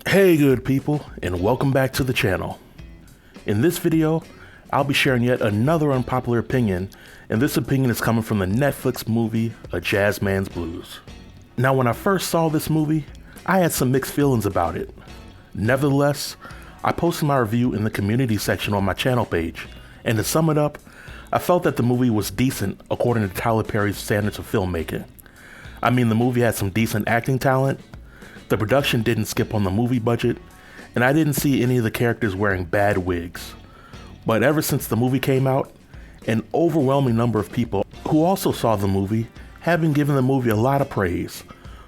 Hey good people, and welcome back to the channel. In this video, I'll be sharing yet another unpopular opinion, and this opinion is coming from the Netflix movie, A Jazzman's Blues. Now when I first saw this movie, I had some mixed feelings about it. Nevertheless, I posted my review in the community section on my channel page, and to sum it up, I felt that the movie was decent according to Tyler Perry's standards of filmmaking. I mean, the movie had some decent acting talent, the production didn't skip on the movie budget, and I didn't see any of the characters wearing bad wigs. But ever since the movie came out, an overwhelming number of people who also saw the movie have been giving the movie a lot of praise,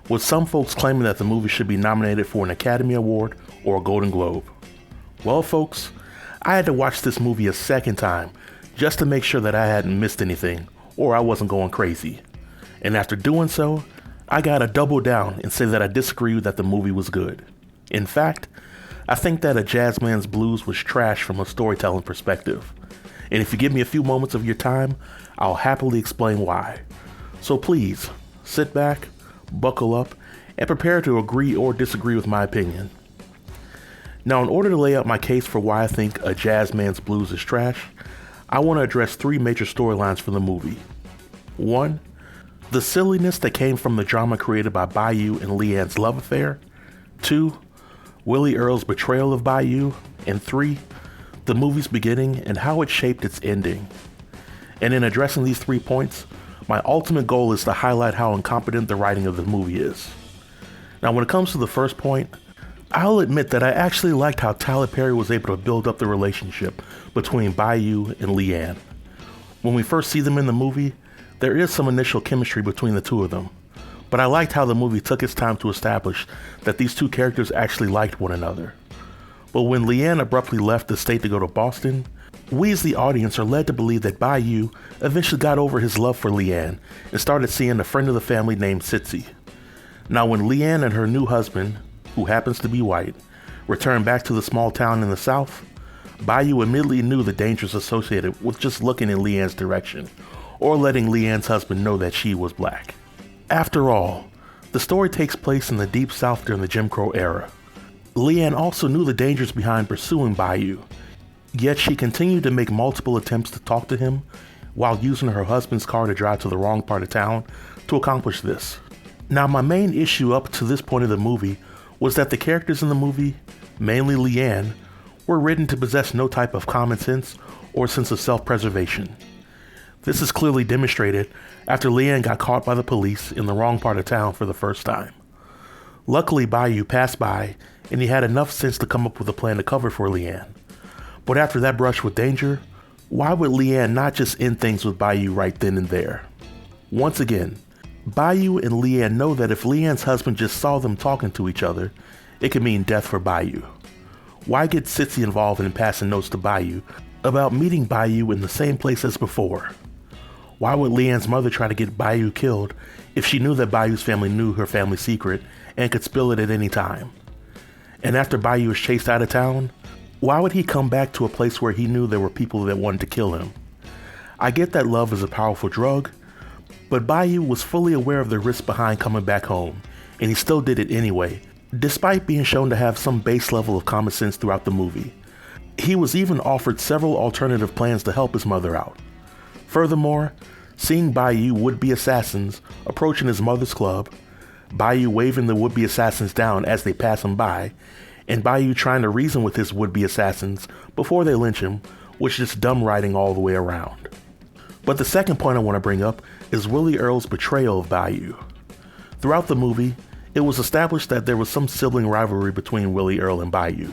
with some folks claiming that the movie should be nominated for an Academy Award or a Golden Globe. Well folks, I had to watch this movie a second time just to make sure that I hadn't missed anything or I wasn't going crazy. And after doing so, I gotta double down and say that I disagree that the movie was good. In fact, I think that A Jazzman's Blues was trash from a storytelling perspective. And if you give me a few moments of your time, I'll happily explain why. So please, sit back, buckle up, and prepare to agree or disagree with my opinion. Now, in order to lay out my case for why I think A Jazzman's Blues is trash, I want to address three major storylines for the movie. 1. The silliness that came from the drama created by Bayou and Leanne's love affair. 2. Willie Earl's betrayal of Bayou. And 3. The movie's beginning and how it shaped its ending. And in addressing these 3 points, my ultimate goal is to highlight how incompetent the writing of the movie is. Now when it comes to the first point, I'll admit that I actually liked how Tyler Perry was able to build up the relationship between Bayou and Leanne. When we first see them in the movie, there is some initial chemistry between the two of them, but I liked how the movie took its time to establish that these two characters actually liked one another. But when Leanne abruptly left the state to go to Boston, we as the audience are led to believe that Bayou eventually got over his love for Leanne and started seeing a friend of the family named Sitsi. Now when Leanne and her new husband, who happens to be white, returned back to the small town in the south, Bayou immediately knew the dangers associated with just looking in Leanne's direction, or letting Leanne's husband know that she was black. After all, the story takes place in the Deep South during the Jim Crow era. Leanne also knew the dangers behind pursuing Bayou, yet she continued to make multiple attempts to talk to him while using her husband's car to drive to the wrong part of town to accomplish this. Now my main issue up to this point of the movie was that the characters in the movie, mainly Leanne, were written to possess no type of common sense or sense of self-preservation. This is clearly demonstrated after Leanne got caught by the police in the wrong part of town for the first time. Luckily, Bayou passed by and he had enough sense to come up with a plan to cover for Leanne. But after that brush with danger, why would Leanne not just end things with Bayou right then and there? Once again, Bayou and Leanne know that if Leanne's husband just saw them talking to each other, it could mean death for Bayou. Why get Sitsi involved in passing notes to Bayou about meeting Bayou in the same place as before? Why would Leanne's mother try to get Bayou killed if she knew that Bayou's family knew her family secret and could spill it at any time? And after Bayou was chased out of town, why would he come back to a place where he knew there were people that wanted to kill him? I get that love is a powerful drug, but Bayou was fully aware of the risks behind coming back home, and he still did it anyway, despite being shown to have some base level of common sense throughout the movie. He was even offered several alternative plans to help his mother out. Furthermore, seeing Bayou would-be assassins approaching his mother's club, Bayou waving the would-be assassins down as they pass him by, and Bayou trying to reason with his would-be assassins before they lynch him was just dumb writing all the way around. But the second point I want to bring up is Willie Earl's betrayal of Bayou. Throughout the movie, it was established that there was some sibling rivalry between Willie Earl and Bayou.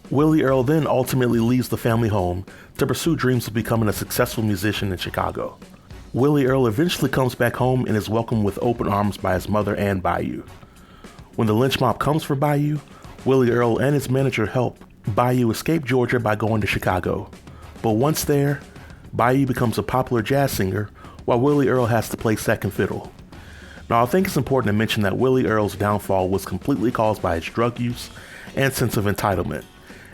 Willie Earl then ultimately leaves the family home to pursue dreams of becoming a successful musician in Chicago. Willie Earl eventually comes back home and is welcomed with open arms by his mother and Bayou. When the lynch mob comes for Bayou, Willie Earl and his manager help Bayou escape Georgia by going to Chicago. But once there, Bayou becomes a popular jazz singer while Willie Earl has to play second fiddle. Now I think it's important to mention that Willie Earl's downfall was completely caused by his drug use and sense of entitlement.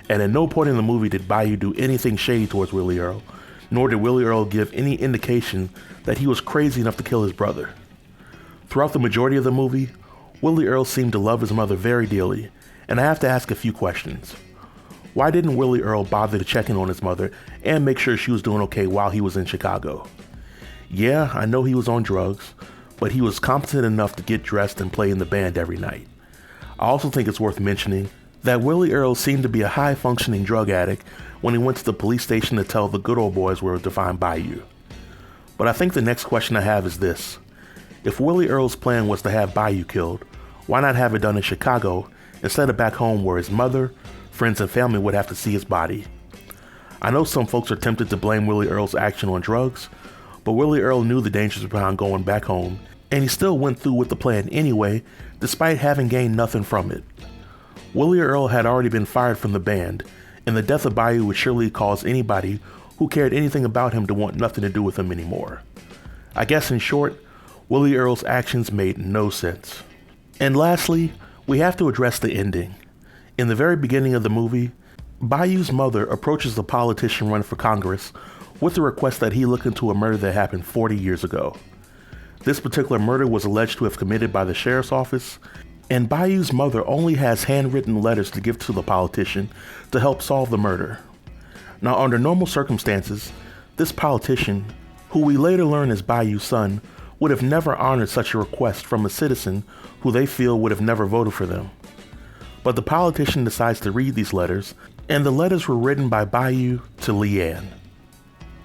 And at no point in the movie did Bayou do anything shady towards Willie Earl, nor did Willie Earl give any indication that he was crazy enough to kill his brother. Throughout the majority of the movie, Willie Earl seemed to love his mother very dearly, and I have to ask a few questions. Why didn't Willie Earl bother to check in on his mother and make sure she was doing okay while he was in Chicago? Yeah, I know he was on drugs, but he was competent enough to get dressed and play in the band every night. I also think it's worth mentioning that Willie Earl seemed to be a high-functioning drug addict when he went to the police station to tell the good old boys where to find Bayou. But I think the next question I have is this. If Willie Earl's plan was to have Bayou killed, why not have it done in Chicago instead of back home where his mother, friends, and family would have to see his body? I know some folks are tempted to blame Willie Earl's action on drugs, but Willie Earl knew the dangers behind going back home, and he still went through with the plan anyway, despite having gained nothing from it. Willie Earl had already been fired from the band, and the death of Bayou would surely cause anybody who cared anything about him to want nothing to do with him anymore. I guess in short, Willie Earl's actions made no sense. And lastly, we have to address the ending. In the very beginning of the movie, Bayou's mother approaches the politician running for Congress with the request that he look into a murder that happened 40 years ago. This particular murder was alleged to have committed by the sheriff's office, and Bayou's mother only has handwritten letters to give to the politician to help solve the murder. Now, under normal circumstances, this politician, who we later learn is Bayou's son, would have never honored such a request from a citizen who they feel would have never voted for them. But the politician decides to read these letters, and the letters were written by Bayou to Leanne.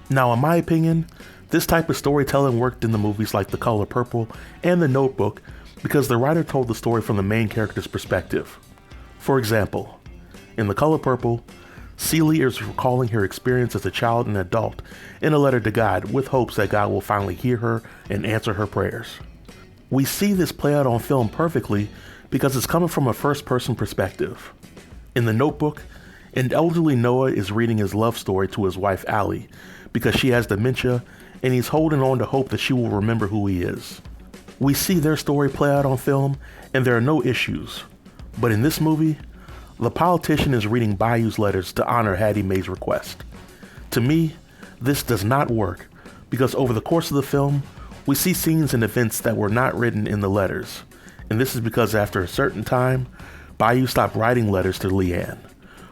Now, in my opinion, this type of storytelling worked in the movies like The Color Purple and The Notebook because the writer told the story from the main character's perspective. For example, in The Color Purple, Celie is recalling her experience as a child and adult in a letter to God with hopes that God will finally hear her and answer her prayers. We see this play out on film perfectly because it's coming from a first-person perspective. In The Notebook, an elderly Noah is reading his love story to his wife Allie because she has dementia and he's holding on to hope that she will remember who he is. We see their story play out on film and there are no issues. But in this movie, the politician is reading Bayou's letters to honor Hattie Mae's request. To me, this does not work because over the course of the film, we see scenes and events that were not written in the letters. And this is because after a certain time, Bayou stopped writing letters to Leanne,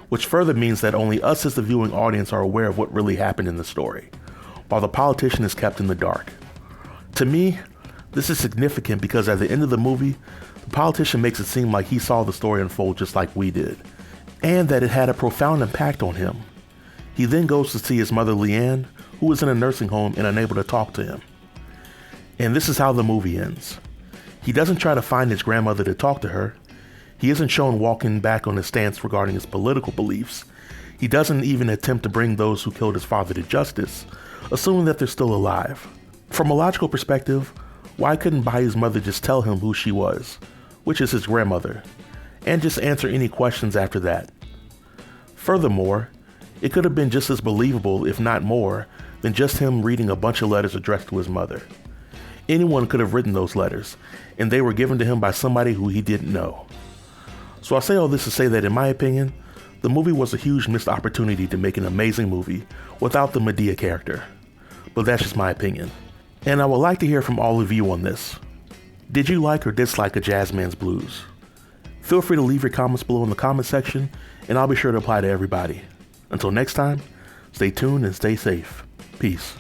which further means that only us as the viewing audience are aware of what really happened in the story, while the politician is kept in the dark. To me, this is significant because at the end of the movie, the politician makes it seem like he saw the story unfold just like we did, and that it had a profound impact on him. He then goes to see his mother Leanne, who is in a nursing home and unable to talk to him. And this is how the movie ends. He doesn't try to find his grandmother to talk to her. He isn't shown walking back on his stance regarding his political beliefs. He doesn't even attempt to bring those who killed his father to justice, assuming that they're still alive. From a logical perspective, why couldn't Bayou's mother just tell him who she was, which is his grandmother, and just answer any questions after that? Furthermore, it could have been just as believable, if not more, than just him reading a bunch of letters addressed to his mother. Anyone could have written those letters, and they were given to him by somebody who he didn't know. So I say all this to say that in my opinion, the movie was a huge missed opportunity to make an amazing movie without the Medea character. But that's just my opinion. And I would like to hear from all of you on this. Did you like or dislike A Jazzman's Blues? Feel free to leave your comments below in the comment section, and I'll be sure to apply to everybody. Until next time, stay tuned and stay safe. Peace.